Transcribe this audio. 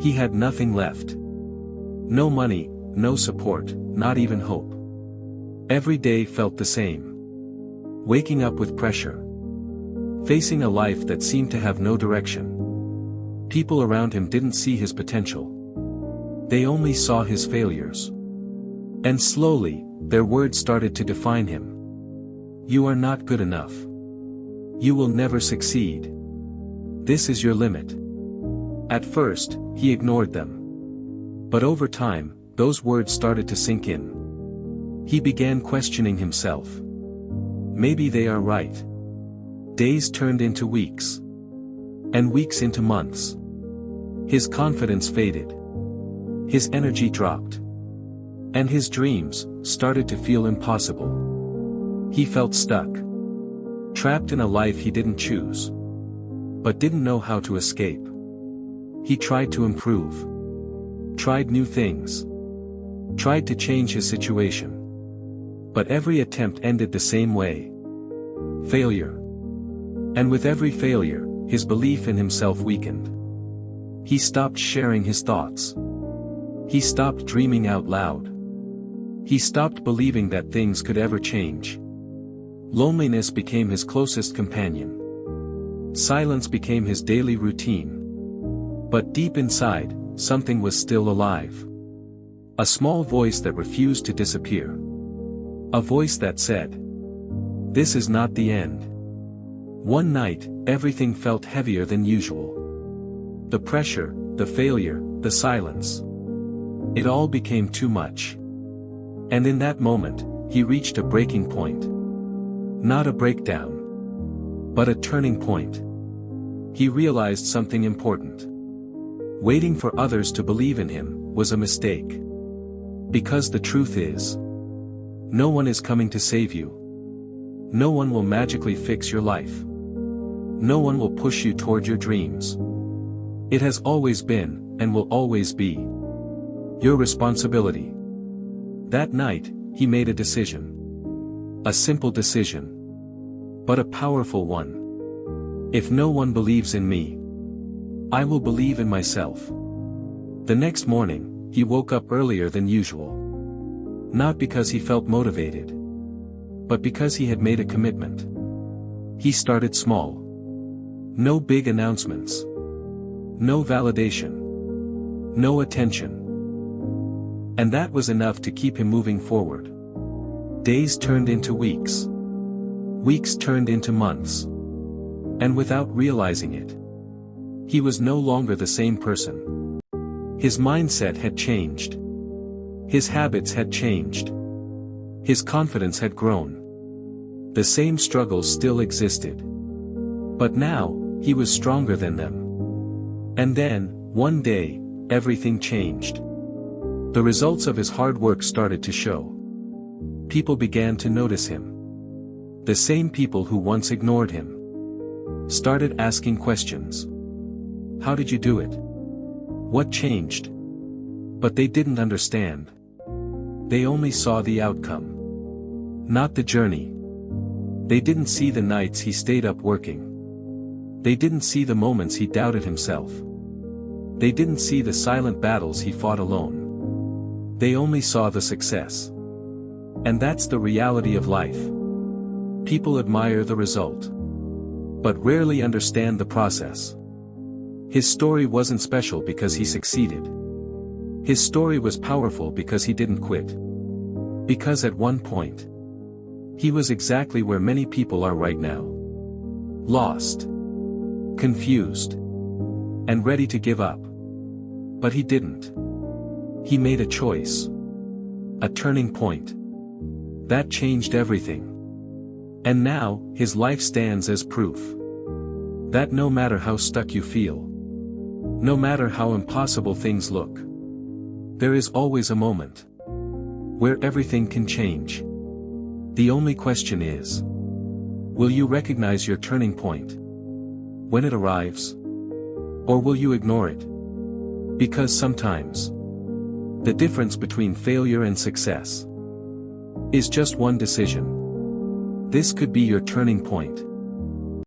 He had nothing left. No money, no support, not even hope. Every day felt the same. Waking up with pressure. Facing a life that seemed to have no direction. People around him didn't see his potential. They only saw his failures. And slowly, their words started to define him. You are not good enough. You will never succeed. This is your limit. At first, he ignored them. But over time, those words started to sink in. He began questioning himself. Maybe they are right. Days turned into weeks. And weeks into months. His confidence faded. His energy dropped. And his dreams started to feel impossible. He felt stuck. Trapped in a life he didn't choose. But didn't know how to escape. He tried to improve. Tried new things. Tried to change his situation. But every attempt ended the same way. Failure. And with every failure, his belief in himself weakened. He stopped sharing his thoughts. He stopped dreaming out loud. He stopped believing that things could ever change. Loneliness became his closest companion. Silence became his daily routine. But deep inside, something was still alive. A small voice that refused to disappear. A voice that said, "This is not the end." One night, everything felt heavier than usual. The pressure, the failure, the silence. It all became too much. And in that moment, he reached a breaking point. Not a breakdown. But a turning point. He realized something important. Waiting for others to believe in him was a mistake. Because the truth is, no one is coming to save you. No one will magically fix your life. No one will push you toward your dreams. It has always been, and will always be, your responsibility. That night, he made a decision. A simple decision. But a powerful one. If no one believes in me, I will believe in myself. The next morning, he woke up earlier than usual. Not because he felt motivated. But because he had made a commitment. He started small. No big announcements. No validation. No attention. And that was enough to keep him moving forward. Days turned into weeks. Weeks turned into months. And without realizing it, he was no longer the same person. His mindset had changed. His habits had changed. His confidence had grown. The same struggles still existed. But now, he was stronger than them. And then, one day, everything changed. The results of his hard work started to show. People began to notice him. The same people who once ignored him started asking questions. How did you do it? What changed? But they didn't understand. They only saw the outcome. Not the journey. They didn't see the nights he stayed up working. They didn't see the moments he doubted himself. They didn't see the silent battles he fought alone. They only saw the success. And that's the reality of life. People admire the result. But rarely understand the process. His story wasn't special because he succeeded. His story was powerful because he didn't quit. Because at one point, he was exactly where many people are right now. Lost. Confused. And ready to give up. But he didn't. He made a choice. A turning point. That changed everything. And now, his life stands as proof. That no matter how stuck you feel, no matter how impossible things look, there is always a moment where everything can change. The only question is, will you recognize your turning point when it arrives? Or will you ignore it? Because sometimes, the difference between failure and success is just one decision. This could be your turning point.